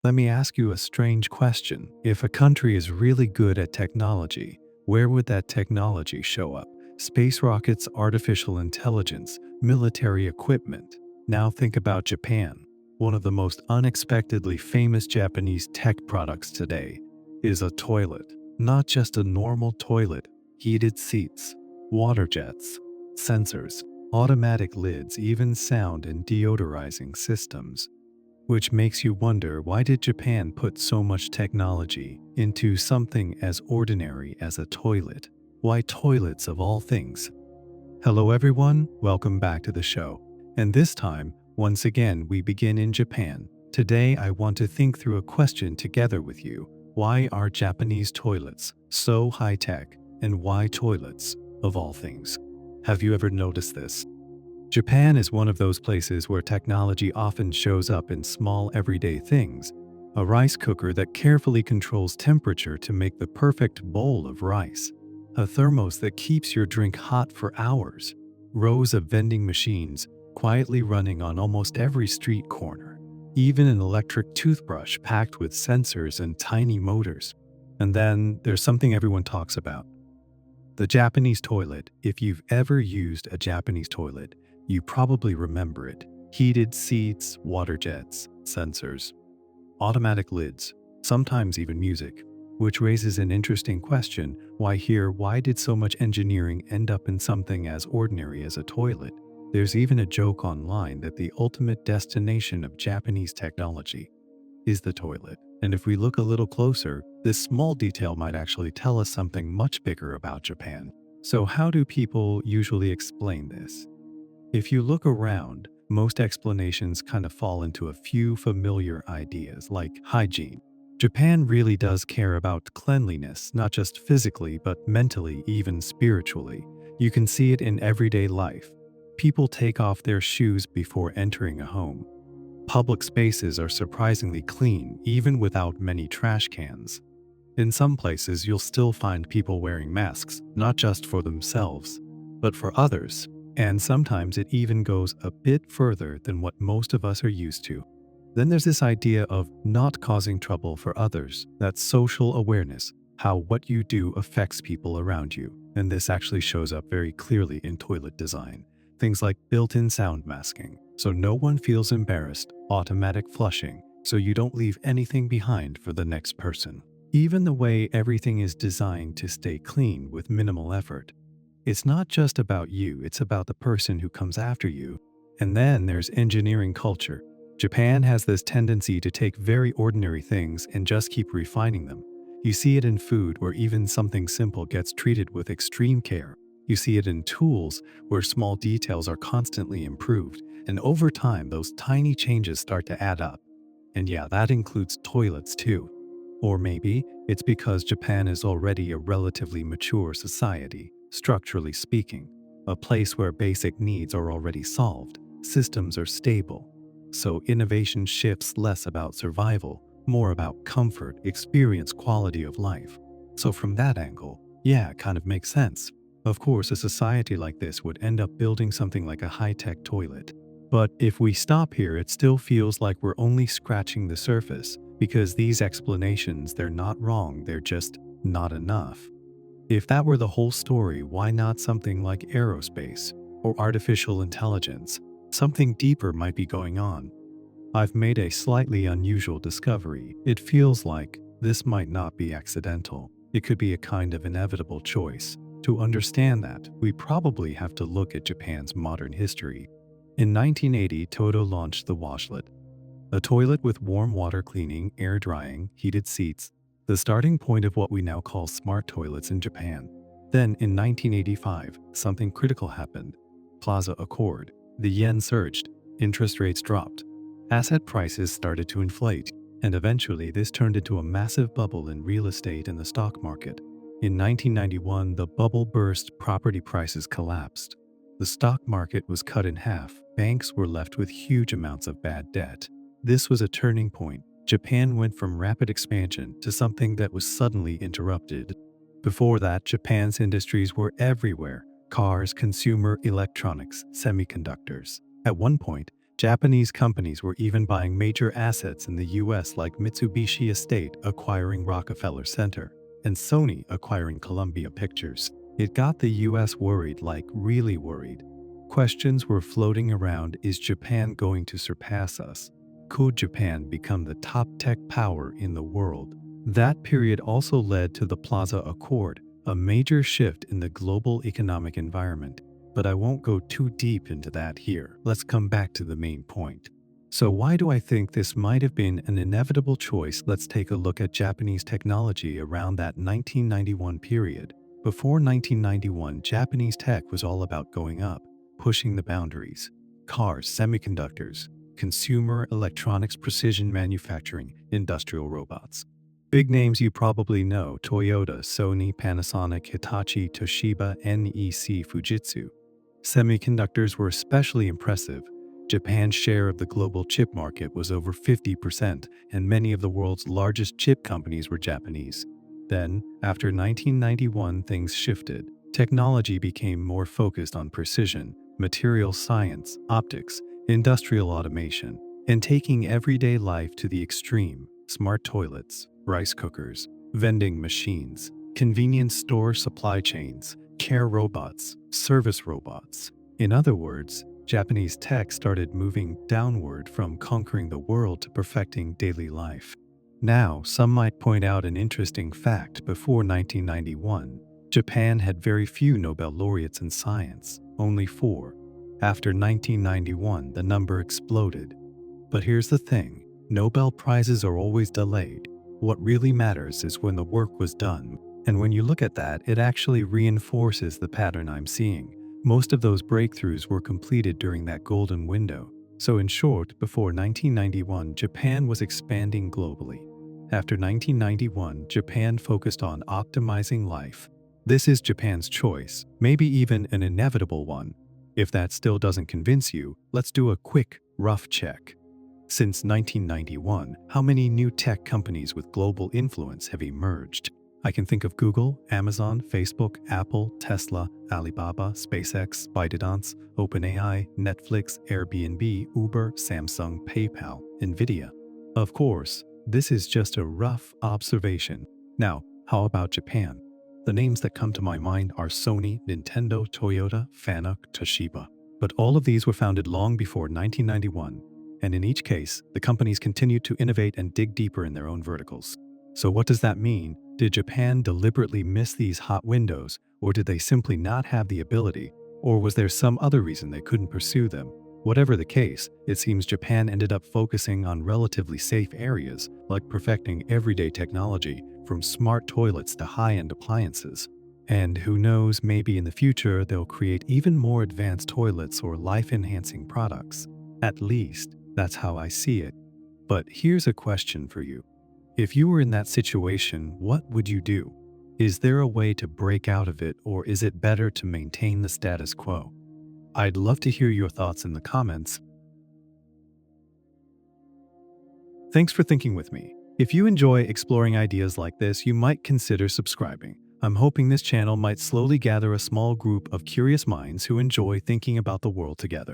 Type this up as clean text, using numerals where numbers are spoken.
Let me ask you a strange question. If a country is really good at technology, where would that technology show up? Space rockets, artificial intelligence, military equipment. Now think about Japan. One of the most unexpectedly famous Japanese tech products today is a toilet. Not just a normal toilet, heated seats, water jets, sensors, automatic lids, even sound and deodorizing systems. Which makes you wonder, why did Japan put so much technology into something as ordinary as a toilet? Why toilets of all things? Hello everyone, welcome back to the show. And this time, once again, we begin in Japan. Today I want to think through a question together with you. Why are Japanese toilets so high-tech, and why toilets of all things? Have you ever noticed this? Japan is one of those places where technology often shows up in small everyday things. A rice cooker that carefully controls temperature to make the perfect bowl of rice. A thermos that keeps your drink hot for hours. Rows of vending machines quietly running on almost every street corner. Even an electric toothbrush packed with sensors and tiny motors. And then there's something everyone talks about. The Japanese toilet. If you've ever used a Japanese toilet, you probably remember it. Heated seats, water jets, sensors, automatic lids, sometimes even music. Which raises an interesting question. Why did so much engineering end up in something as ordinary as a toilet? There's even a joke online that the ultimate destination of Japanese technology is the toilet. And if we look a little closer, this small detail might actually tell us something much bigger about Japan. So how do people usually explain this? If you look around, most explanations kind of fall into a few familiar ideas like hygiene. Japan really does care about cleanliness, not just physically, but mentally, even spiritually. You can see it in everyday life. People take off their shoes before entering a home. Public spaces are surprisingly clean, even without many trash cans. In some places, you'll still find people wearing masks, not just for themselves, but for others. And sometimes it even goes a bit further than what most of us are used to. Then there's this idea of not causing trouble for others. That's social awareness, how what you do affects people around you. And this actually shows up very clearly in toilet design. Things like built-in sound masking, so no one feels embarrassed, automatic flushing, so you don't leave anything behind for the next person. Even the way everything is designed to stay clean with minimal effort. It's not just about you, it's about the person who comes after you. And then there's engineering culture. Japan has this tendency to take very ordinary things and just keep refining them. You see it in food, where even something simple gets treated with extreme care. You see it in tools, where small details are constantly improved. And over time, those tiny changes start to add up. And yeah, that includes toilets too. Or maybe it's because Japan is already a relatively mature society. Structurally speaking, a place where basic needs are already solved, systems are stable, so innovation shifts less about survival, more about comfort, experience, quality of life. So from that angle, yeah, it kind of makes sense. Of course, a society like this would end up building something like a high-tech toilet. But if we stop here, it still feels like we're only scratching the surface, because these explanations, they're not wrong, they're just not enough. If that were the whole story, why not something like aerospace or artificial intelligence? Something deeper might be going on. I've made a slightly unusual discovery. It feels like this might not be accidental. It could be a kind of inevitable choice. To understand that, we probably have to look at Japan's modern history. In 1980, Toto launched the washlet, a toilet with warm water cleaning, air drying, heated seats, the starting point of what we now call smart toilets in Japan. Then in 1985, something critical happened. Plaza Accord. The yen surged, interest rates dropped, asset prices started to inflate, and eventually this turned into a massive bubble in real estate and the stock market. In 1991, the bubble burst, property prices collapsed. The stock market was cut in half, banks were left with huge amounts of bad debt. This was a turning point. Japan went from rapid expansion to something that was suddenly interrupted. Before that, Japan's industries were everywhere: cars, consumer electronics, semiconductors. At one point, Japanese companies were even buying major assets in the US, like Mitsubishi Estate acquiring Rockefeller Center and Sony acquiring Columbia Pictures. It got the US worried, like really worried. Questions were floating around: is Japan going to surpass us? Could Japan become the top tech power in the world? That period also led to the Plaza Accord, a major shift in the global economic environment. But I won't go too deep into that here. Let's come back to the main point. So why do I think this might have been an inevitable choice? Let's take a look at Japanese technology around that 1991 period. Before 1991, Japanese tech was all about going up, pushing the boundaries. Cars, semiconductors, consumer electronics, precision manufacturing, industrial robots. Big names you probably know: Toyota, Sony, Panasonic, Hitachi, Toshiba, NEC, Fujitsu. Semiconductors were especially impressive. Japan's share of the global chip market was over 50%, and many of the world's largest chip companies were Japanese. Then, after 1991, things shifted. Technology became more focused on precision, material science, optics, industrial automation, and taking everyday life to the extreme. Smart toilets, rice cookers, vending machines, convenience store supply chains, care robots, service robots. In other words, Japanese tech started moving downward from conquering the world to perfecting daily life. Now, some might point out an interesting fact: before 1991, Japan had very few Nobel laureates in science, only 4. After 1991, the number exploded. But here's the thing: Nobel Prizes are always delayed. What really matters is when the work was done. And when you look at that, it actually reinforces the pattern I'm seeing. Most of those breakthroughs were completed during that golden window. So in short, before 1991, Japan was expanding globally. After 1991, Japan focused on optimizing life. This is Japan's choice, maybe even an inevitable one. If that still doesn't convince you, let's do a quick, rough check. Since 1991, how many new tech companies with global influence have emerged? I can think of Google, Amazon, Facebook, Apple, Tesla, Alibaba, SpaceX, ByteDance, OpenAI, Netflix, Airbnb, Uber, Samsung, PayPal, Nvidia. Of course, this is just a rough observation. Now, how about Japan? The names that come to my mind are Sony, Nintendo, Toyota, Fanuc, Toshiba. But all of these were founded long before 1991. And in each case, the companies continued to innovate and dig deeper in their own verticals. So what does that mean? Did Japan deliberately miss these hot windows, or did they simply not have the ability, or was there some other reason they couldn't pursue them? Whatever the case, it seems Japan ended up focusing on relatively safe areas, like perfecting everyday technology, from smart toilets to high-end appliances. And who knows, maybe in the future they'll create even more advanced toilets or life-enhancing products. At least, that's how I see it. But here's a question for you. If you were in that situation, what would you do? Is there a way to break out of it, or is it better to maintain the status quo? I'd love to hear your thoughts in the comments. Thanks for thinking with me. If you enjoy exploring ideas like this, you might consider subscribing. I'm hoping this channel might slowly gather a small group of curious minds who enjoy thinking about the world together.